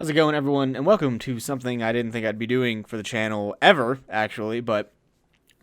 How's it going, everyone, and welcome to something I didn't think I'd be doing for the channel ever, actually, but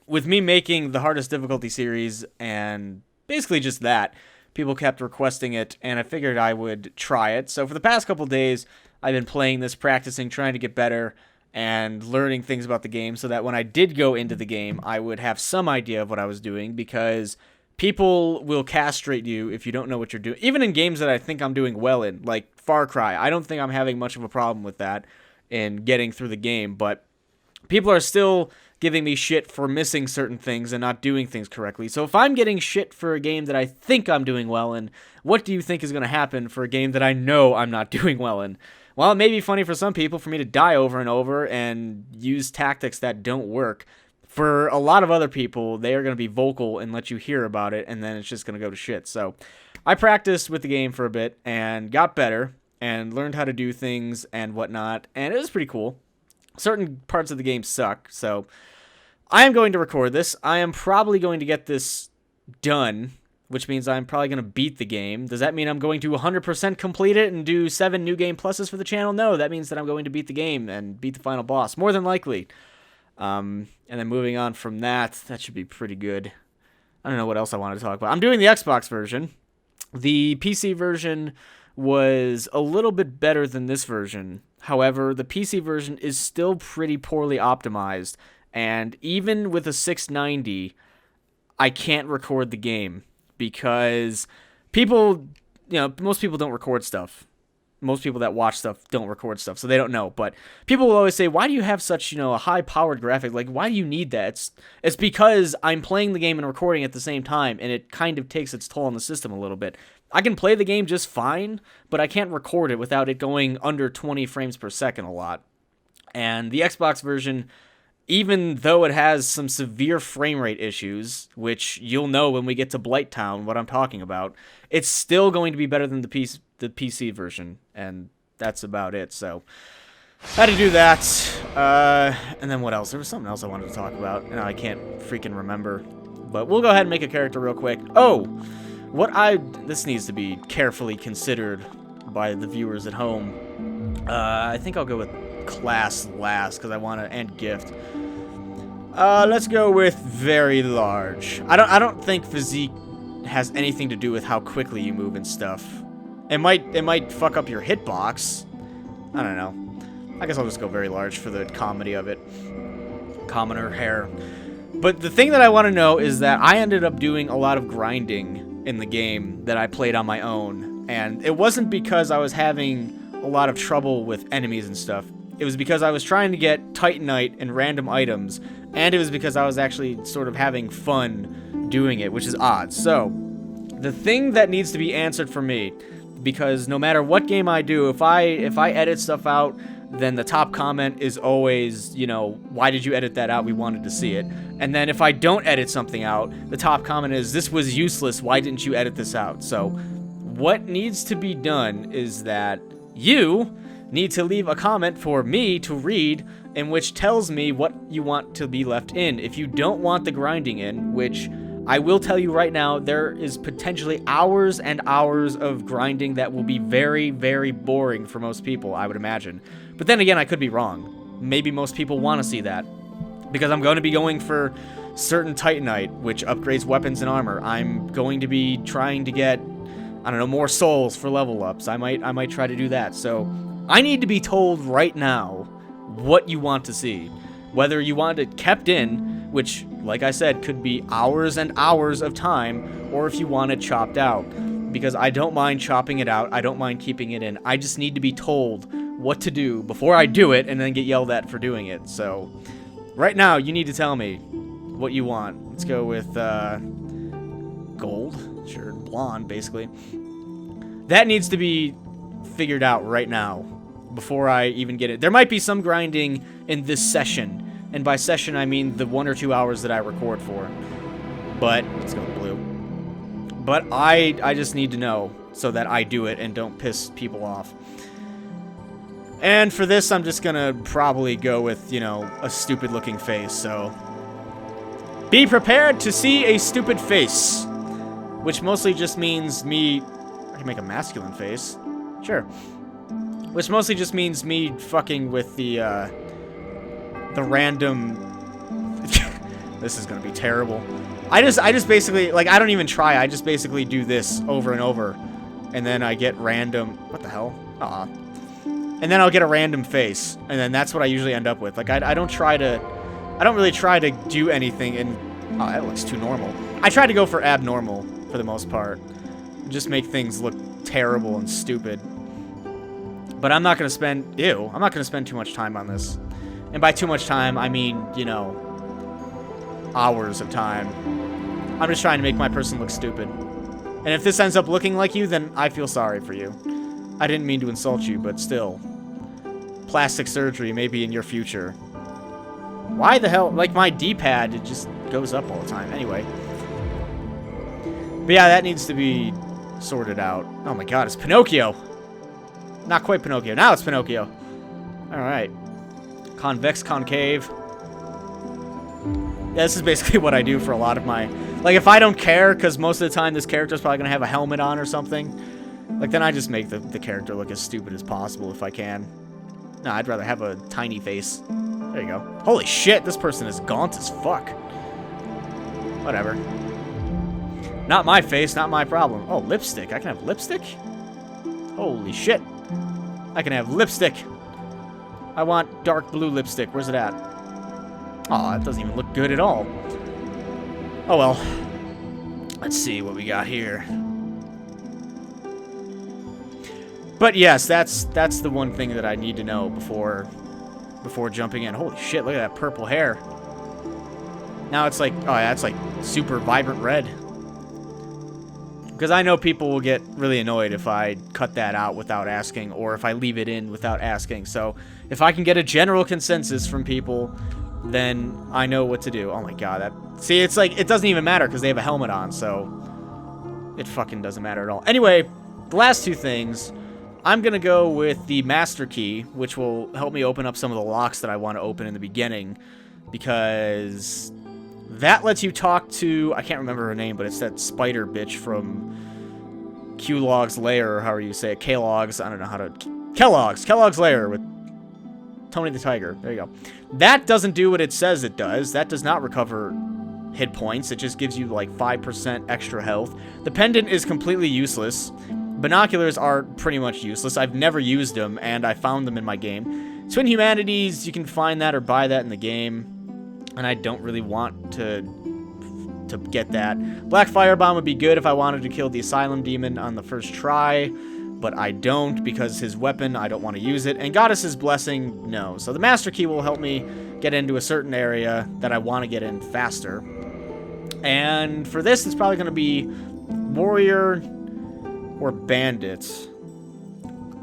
with me making the hardest difficulty series and basically just that, people kept requesting it, and I figured I would try it. So for the past couple days, I've been playing this, practicing, trying to get better, and learning things about the game so that when I did go into the game, I would have some idea of what I was doing, because people will castrate you if you don't know what you're doing. Even in games that I think I'm doing well in, like Far Cry, I don't think I'm having much of a problem with that in getting through the game, but people are still giving me shit for missing certain things and not doing things correctly. So if I'm getting shit for a game that I think I'm doing well in, what do you think is going to happen for a game that I know I'm not doing well in? Well, it may be funny for some people for me to die over and over and use tactics that don't work. For a lot of other people, they are going to be vocal and let you hear about it, and then it's just going to go to shit. So I practiced with the game for a bit and got better and learned how to do things and whatnot, and it was pretty cool. Certain parts of the game suck, so I am going to record this. I am probably going to get this done, which means I'm probably going to beat the game. Does that mean I'm going to 100% complete it and do 7 new game pluses for the channel? No, that means that I'm going to beat the game and beat the final boss, more than likely. And then moving on from that should be pretty good. I don't know what else I wanted to talk about. I'm doing the Xbox version. The PC version was a little bit better than this version. However, the PC version is still pretty poorly optimized, and even with a 690, I can't record the game because people, most people don't record stuff. Most people that watch stuff don't record stuff, so they don't know. But people will always say, why do you have such, a high-powered graphic? Like, why do you need that? It's because I'm playing the game and recording at the same time, and it kind of takes its toll on the system a little bit. I can play the game just fine, but I can't record it without it going under 20 frames per second a lot. And the Xbox version, even though it has some severe frame rate issues, which you'll know when we get to Blighttown what I'm talking about, it's still going to be better than the PC version, and that's about it. So I had to do that, and then what else? There was something else I wanted to talk about, and I can't freaking remember, but we'll go ahead and make a character real quick. This needs to be carefully considered by the viewers at home. I think I'll go with class last, because I want to, and gift. Let's go with very large. I don't think physique has anything to do with how quickly you move and stuff. It might fuck up your hitbox. I don't know. I guess I'll just go very large for the comedy of it. Commoner hair. But the thing that I want to know is that I ended up doing a lot of grinding in the game that I played on my own. And it wasn't because I was having a lot of trouble with enemies and stuff. It was because I was trying to get Titanite and random items. And it was because I was actually sort of having fun doing it, which is odd. So, the thing that needs to be answered for me, because no matter what game I do, if I edit stuff out, then the top comment is always, why did you edit that out? We wanted to see it. And then if I don't edit something out, the top comment is, this was useless. Why didn't you edit this out? So, what needs to be done is that you need to leave a comment for me to read in which tells me what you want to be left in. If you don't want the grinding in, which I will tell you right now, there is potentially hours and hours of grinding that will be very, very boring for most people, I would imagine. But then again, I could be wrong. Maybe most people want to see that, because I'm going to be going for certain Titanite, which upgrades weapons and armor. I'm going to be trying to get, more souls for level ups. I might try to do that. So I need to be told right now what you want to see. Whether you want it kept in, which, like I said, could be hours and hours of time, or if you want it chopped out. Because I don't mind chopping it out, I don't mind keeping it in. I just need to be told what to do before I do it and then get yelled at for doing it. So, right now, you need to tell me what you want. Let's go with, gold. Sure, blonde, basically. That needs to be figured out right now, before I even get it. There might be some grinding in this session, and by session I mean the 1 or 2 hours that I record for. But, let's go with blue. But I just need to know so that I do it and don't piss people off. And for this, I'm just gonna probably go with, a stupid looking face, so be prepared to see a stupid face, which mostly just means me. I can make a masculine face. Sure. Which mostly just means me fucking with the random... This is gonna be terrible. I just basically, like, I don't even try. I just basically do this over and over. And then I get random... What the hell? And then I'll get a random face. And then that's what I usually end up with. Like, I don't try to... I don't really try to do anything in... Oh, that looks too normal. I try to go for abnormal, for the most part. Just make things look terrible and stupid. But I'm not gonna spend... Ew. I'm not gonna spend too much time on this. And by too much time, I mean, you know... hours of time. I'm just trying to make my person look stupid. And if this ends up looking like you, then I feel sorry for you. I didn't mean to insult you, but still. Plastic surgery may be in your future. Why the hell? Like, my D-pad, it just goes up all the time. Anyway. But yeah, that needs to be sorted out. Oh my god, it's Pinocchio! Not quite Pinocchio. Now it's Pinocchio. Alright. Convex, concave. Yeah, this is basically what I do for a lot of my... Like, if I don't care, because most of the time this character's probably going to have a helmet on or something, like, then I just make the character look as stupid as possible if I can. No, I'd rather have a tiny face. There you go. Holy shit, this person is gaunt as fuck. Whatever. Not my face, not my problem. Oh, lipstick. I can have lipstick? Holy shit. I can have lipstick. I want dark blue lipstick. Where's it at? Aw, it doesn't even look good at all. Oh well. Let's see what we got here. But yes, that's the one thing that I need to know before jumping in. Holy shit, look at that purple hair. Now it's like, oh yeah, it's like super vibrant red. Because I know people will get really annoyed if I cut that out without asking, or if I leave it in without asking. So if I can get a general consensus from people, then I know what to do. Oh my god, that... See, it's like, it doesn't even matter because they have a helmet on, so... It fucking doesn't matter at all. Anyway, the last two things, I'm gonna go with the Master Key, which will help me open up some of the locks that I want to open in the beginning, because that lets you talk to... I can't remember her name, but it's that spider bitch from Q-Log's Lair, or however you say it. K-Log's, I don't know how to... Kellogg's Lair with Tony the Tiger. There you go. That doesn't do what it says it does. That does not recover hit points. It just gives you like 5% extra health. The pendant is completely useless. Binoculars are pretty much useless. I've never used them, and I found them in my game. Twin Humanities, you can find that or buy that in the game, and I don't really want to get that. Black Firebomb would be good if I wanted to kill the Asylum Demon on the first try, but I don't because his weapon, I don't want to use it. And Goddess's Blessing, no. So the Master Key will help me get into a certain area that I want to get in faster. And for this, it's probably going to be Warrior or Bandit.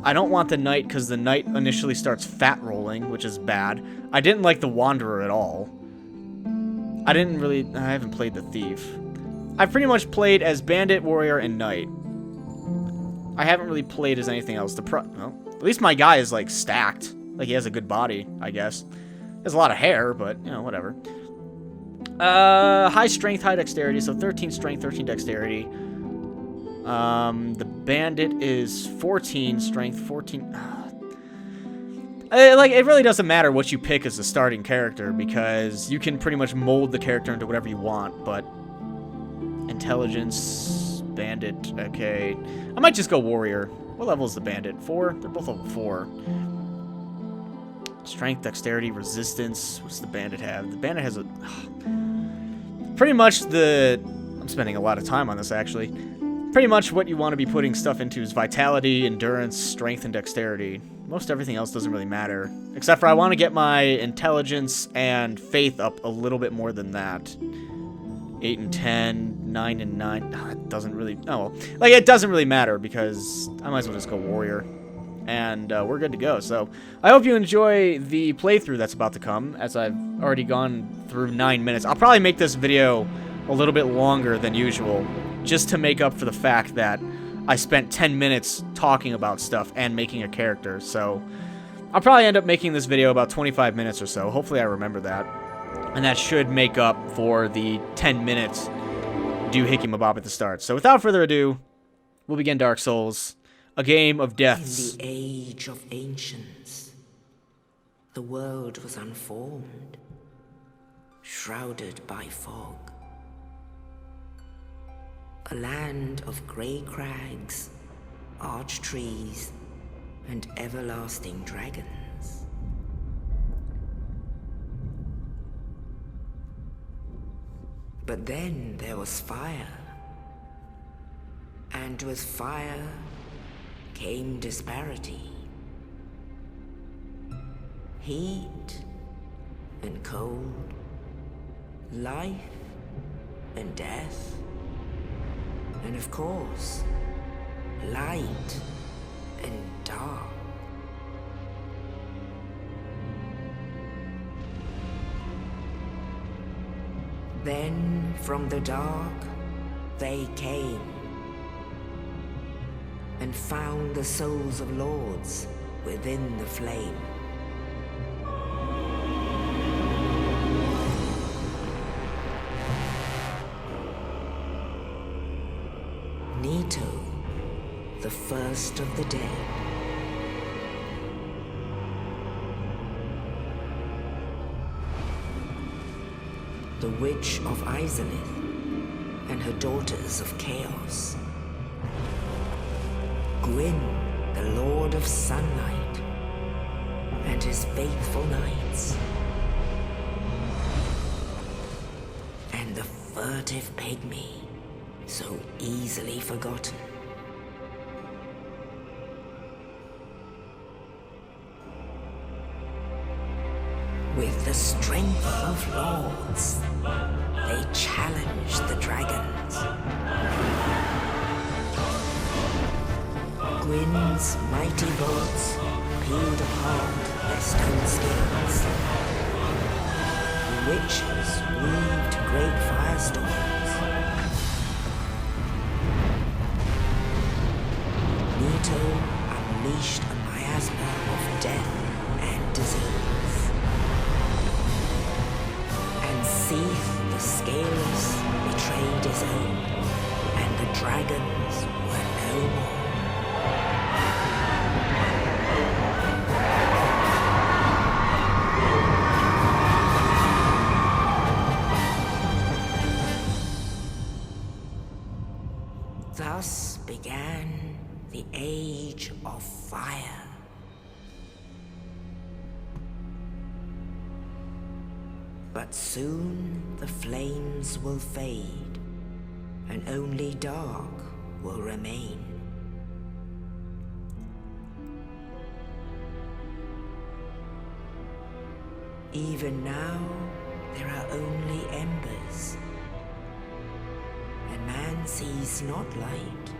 I don't want the Knight because the Knight initially starts fat rolling, which is bad. I didn't like the Wanderer at all. I haven't played the Thief. I've pretty much played as Bandit, Warrior, and Knight. I haven't really played as anything else. Well, at least my guy is, like, stacked. Like, he has a good body, I guess. He has a lot of hair, but, you know, whatever. High strength, high dexterity, so 13 strength, 13 dexterity. The Bandit is 14 strength, 14... Like, it really doesn't matter what you pick as the starting character, because you can pretty much mold the character into whatever you want, but... Intelligence, Bandit, okay. I might just go Warrior. What level is the Bandit? 4? They're both level 4. Strength, Dexterity, Resistance. What does the Bandit have? The Bandit has a... Pretty much the... I'm spending a lot of time on this, actually. Pretty much what you want to be putting stuff into is Vitality, Endurance, Strength, and Dexterity. Most everything else doesn't really matter. Except for I want to get my Intelligence and Faith up a little bit more than that. 8 and 10, 9 and 9. It doesn't really... Oh, well. Like, it doesn't really matter because I might as well just go Warrior. And we're good to go. So, I hope you enjoy the playthrough that's about to come, as I've already gone through 9 minutes. I'll probably make this video a little bit longer than usual, just to make up for the fact that I spent 10 minutes talking about stuff and making a character. So, I'll probably end up making this video about 25 minutes or so. Hopefully I remember that. And that should make up for the 10 minutes doohickey mabob at the start. So without further ado, we'll begin Dark Souls. A game of In deaths. the age of ancients, the world was unformed, shrouded by fog. A land of grey crags, arch trees, and everlasting dragons. But then there was fire, and with fire came disparity. Heat and cold, life and death, and of course, light and dark. Then from the dark they came and found the souls of lords within the flame. Nito, the first of the dead. The Witch of Izalith and her daughters of Chaos. Gwyn, the Lord of Sunlight, and his faithful knights. And the furtive pygmy, so easily forgotten. With the strength of lords, they challenged the dragons. Gwyn's mighty bolts peeled apart their stone skins. The witches weaved great firestorms. Nito unleashed a miasma of death and disease. And Seath, the Scaleless, betrayed his own, and the dragons were no more. Thus began the Age of Fire. But soon the flames will fade, and only dark will remain. Even now, there are only embers. And man sees not light,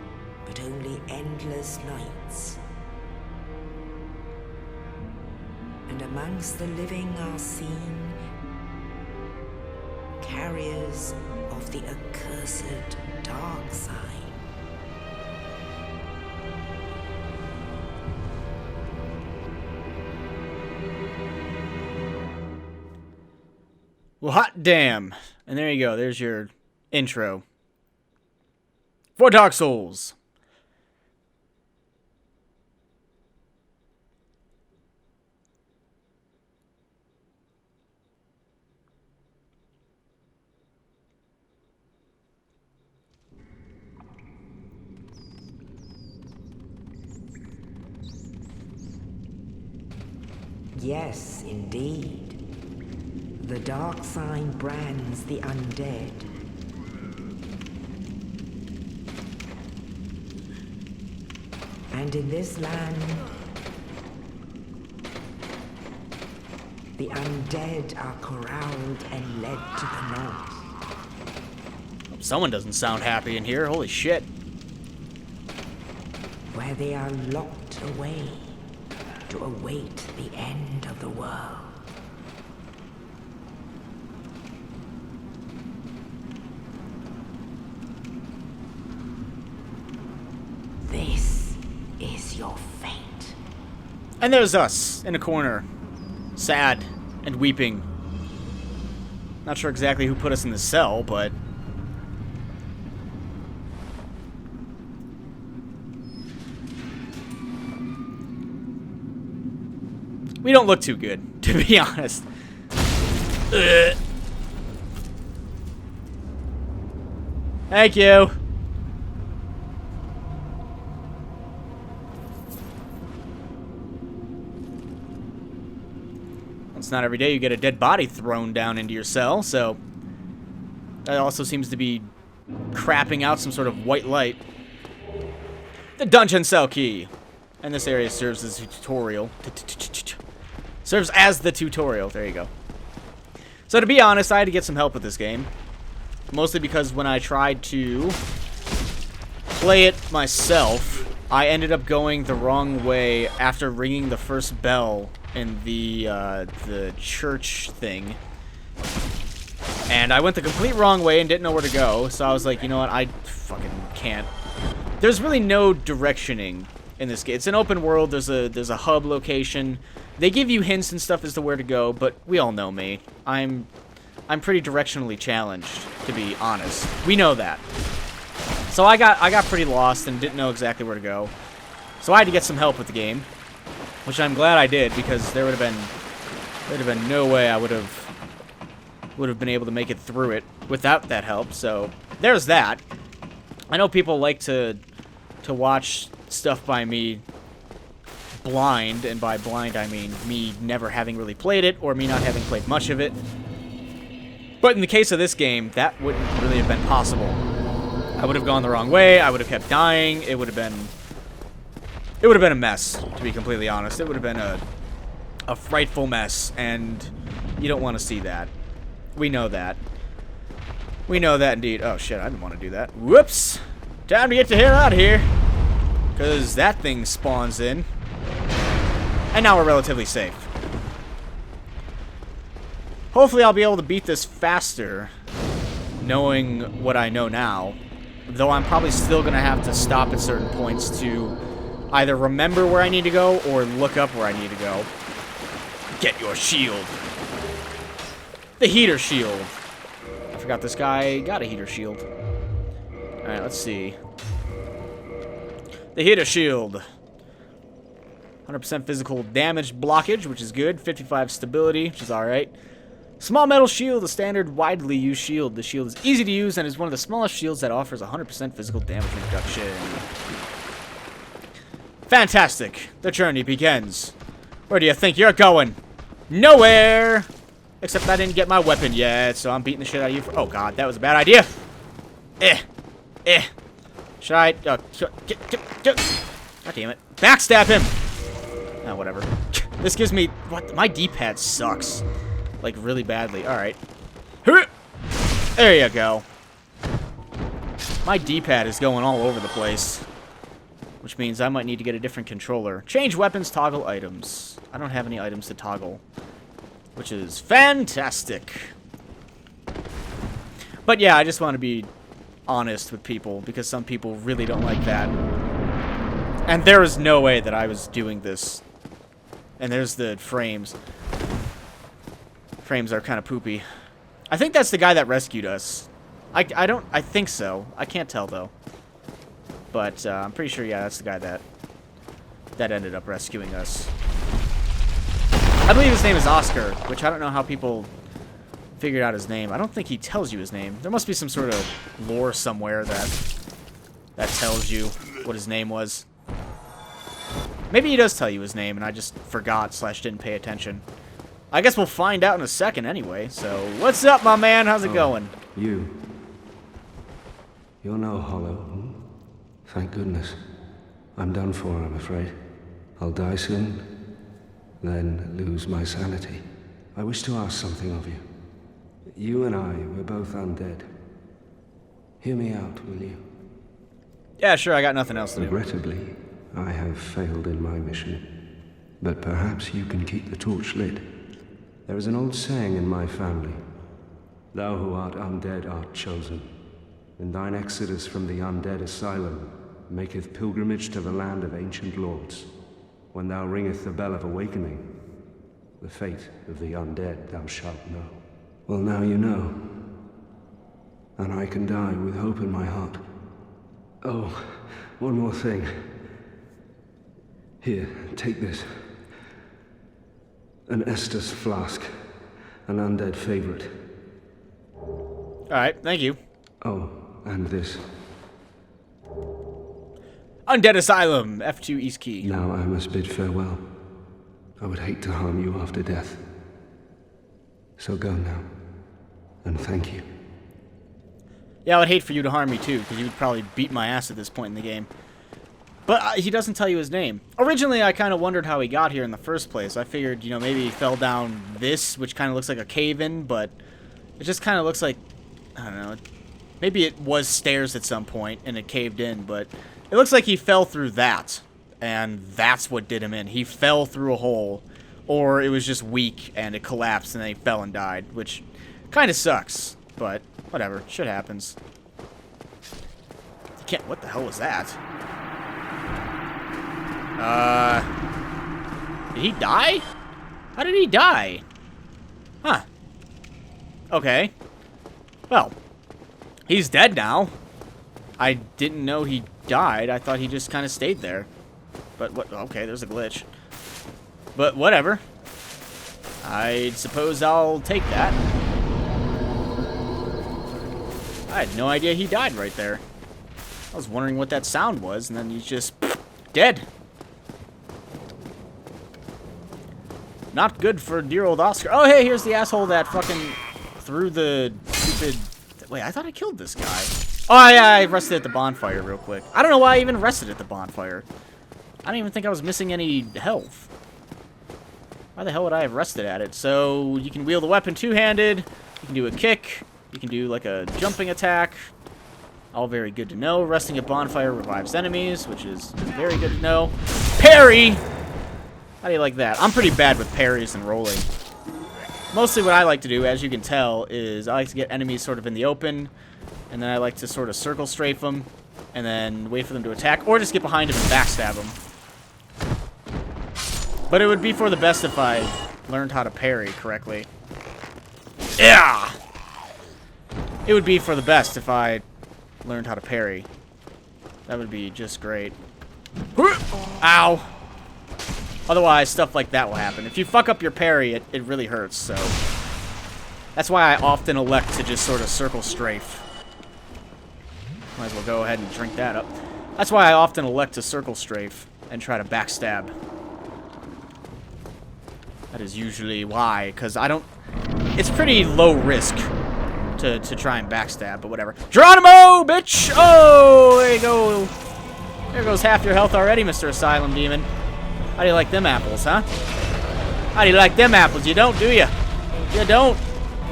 but only endless nights. And amongst the living are seen carriers of the accursed dark side. Well, hot damn. And there you go. There's your intro for Dark Souls. Yes, indeed. The dark sign brands the undead. And in this land, the undead are corralled and led to the north. Someone doesn't sound happy in here. Holy shit. Where they are locked away to await the end of the world. This is your fate. And there's us in a corner, sad and weeping. Not sure exactly who put us in the cell, but We don't look too good, to be honest. Ugh. Thank you. It's not every day you get a dead body thrown down into your cell, so that also seems to be crapping out some sort of white light. The dungeon cell key. And this area serves as a tutorial. Serves as the tutorial. There you go. So to be honest, I had to get some help with this game. Mostly because when I tried to play it myself, I ended up going the wrong way after ringing the first bell in the church thing. And I went the complete wrong way and didn't know where to go. So I was like, you know what, I fucking can't. There's really no directioning in this game. It's an open world. There's a hub location. They give you hints and stuff as to where to go, but we all know me. I'm pretty directionally challenged, to be honest. We know that. So I got pretty lost and didn't know exactly where to go. So I had to get some help with the game, which I'm glad I did, because there would have been no way I would have been able to make it through it without that help. So there's that. I know people like to watch stuff by me blind, and by blind I mean me never having really played it or me not having played much of it. But in the case of this game, that wouldn't really have been possible. I would have gone the wrong way. I would have kept dying. It would have been a mess, to be completely honest. It would have been a frightful mess, and you don't want to see that. We know that. We know that indeed. Oh shit, I didn't want to do that. Whoops! Time to get the hell out of here, because that thing spawns in. And now we're relatively safe. Hopefully I'll be able to beat this faster, knowing what I know now. Though I'm probably still going to have to stop at certain points to either remember where I need to go or look up where I need to go. Get your shield. The heater shield. I forgot this guy got a heater shield. Alright, let's see. The heater shield. 100% physical damage blockage, which is good. 55 stability, which is alright. Small metal shield, a standard widely used shield. The shield is easy to use and is one of the smallest shields that offers 100% physical damage reduction. Fantastic. The journey begins. Where do you think you're going? Nowhere! Except I didn't get my weapon yet, so I'm beating the shit out of you for— oh god, that was a bad idea. Should I— god damn it. Backstab him! Oh, whatever. This gives me— what? My D-pad sucks. Like, really badly. Alright. There you go. My D-pad is going all over the place. Which means I might need to get a different controller. Change weapons, toggle items. I don't have any items to toggle. Which is fantastic. But yeah, I just want to be honest with people, because some people really don't like that. And there is no way that I was doing this. And there's the frames. Frames are kind of poopy. I think that's the guy that rescued us. I think so. I can't tell though. But I'm pretty sure, yeah, that's the guy that ended up rescuing us. I believe his name is Oscar, which I don't know how people figured out his name. I don't think he tells you his name. There must be some sort of lore somewhere that tells you what his name was. Maybe he does tell you his name and I just forgot / didn't pay attention. I guess we'll find out in a second anyway. So, what's up, my man? How's it going? You're no hollow. Hmm? Thank goodness. I'm done for, I'm afraid. I'll die soon, then lose my sanity. I wish to ask something of you. You and I, we're both undead. Hear me out, will you? Yeah, sure, I got nothing else to do. Regrettably, I have failed in my mission. But perhaps you can keep the torch lit. There is an old saying in my family. Thou who art undead art chosen. And thine exodus from the undead asylum maketh pilgrimage to the land of ancient lords. When thou ringeth the bell of awakening, the fate of the undead thou shalt know. Well, now you know. And I can die with hope in my heart. Oh, one more thing. Here, take this. An Estus flask. An undead favorite. Alright, thank you. Oh, and this. Undead Asylum, F2 East Key. Now I must bid farewell. I would hate to harm you after death. So go now. And thank you. Yeah, I would hate for you to harm me too, because you would probably beat my ass at this point in the game. But he doesn't tell you his name. Originally, I kind of wondered how he got here in the first place. I figured, you know, maybe he fell down this, which kind of looks like a cave-in, but it just kind of looks like, I don't know, maybe it was stairs at some point and it caved in, but it looks like he fell through that, and that's what did him in. He fell through a hole, or it was just weak and it collapsed and then he fell and died, which kind of sucks, but whatever, shit happens. You can't, what the hell was that? Did he die? How did he die? Huh. Okay. Well, he's dead now. I didn't know he died. I thought he just kind of stayed there. But what? Okay, there's a glitch. But whatever. I suppose I'll take that. I had no idea he died right there. I was wondering what that sound was, and then he's just dead. Not good for dear old Oscar. Oh, hey, here's the asshole that fucking threw the stupid... Wait, I thought I killed this guy. Oh, yeah, I rested at the bonfire real quick. I don't know why I even rested at the bonfire. I don't even think I was missing any health. Why the hell would I have rested at it? So, you can wield the weapon two-handed. You can do a kick. You can do, like, a jumping attack. All very good to know. Resting at bonfire revives enemies, which is very good to know. Parry! How do you like that? I'm pretty bad with parries and rolling. Mostly what I like to do, as you can tell, is I like to get enemies sort of in the open, and then I like to sort of circle strafe them, and then wait for them to attack, or just get behind them and backstab them. But it would be for the best if I learned how to parry correctly. Yeah! It would be for the best if I learned how to parry. That would be just great. Ow! Otherwise, stuff like that will happen. If you fuck up your parry, it really hurts, so... That's why I often elect to just sort of circle strafe. Might as well go ahead and drink that up. That's why I often elect to circle strafe and try to backstab. That is usually why, because I don't... It's pretty low risk to try and backstab, but whatever. Geronimo, bitch! Oh, there you go. There goes half your health already, Mr. Asylum Demon. How do you like them apples, huh? How do you like them apples? You don't, do you? You don't.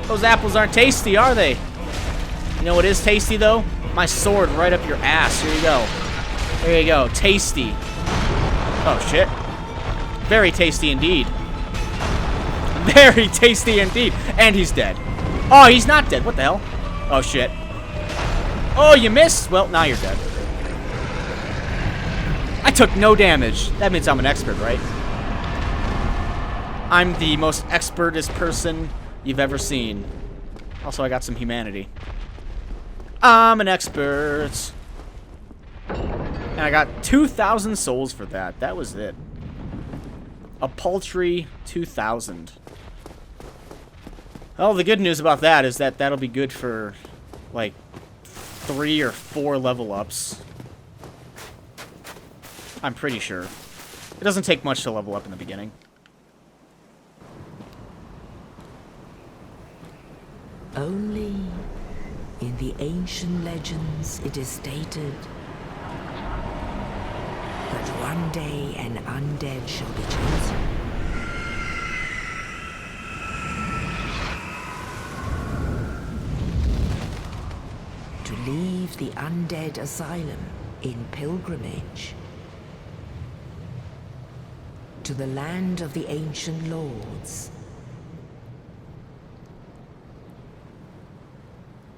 Those apples aren't tasty, are they? You know what is tasty, though? My sword right up your ass. Here you go. There you go. Tasty. Oh, shit. Very tasty indeed. Very tasty indeed. And he's dead. Oh, he's not dead. What the hell? Oh, shit. Oh, you missed? Well, now you're dead. I took no damage. That means I'm an expert, right? I'm the most expertest person you've ever seen. Also, I got some humanity. I'm an expert. And I got 2,000 souls for that. That was it. A paltry 2,000. Well, the good news about that is that that'll be good for, like, 3 or 4 level ups. I'm pretty sure. It doesn't take much to level up in the beginning. Only in the ancient legends it is stated that one day an undead shall be chosen. To leave the undead asylum in pilgrimage to the land of the ancient lords.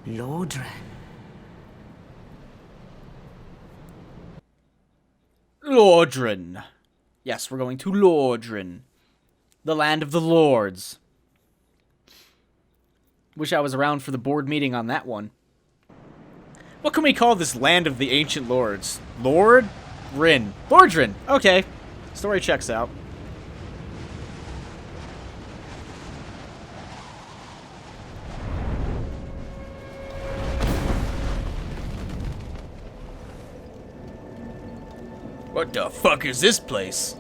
Lordran. Lordran. Yes, we're going to Lordran. The land of the lords. Wish I was around for the board meeting on that one. What can we call this land of the ancient lords? Lordran. Lordran. Okay. Story checks out. What the fuck is this place?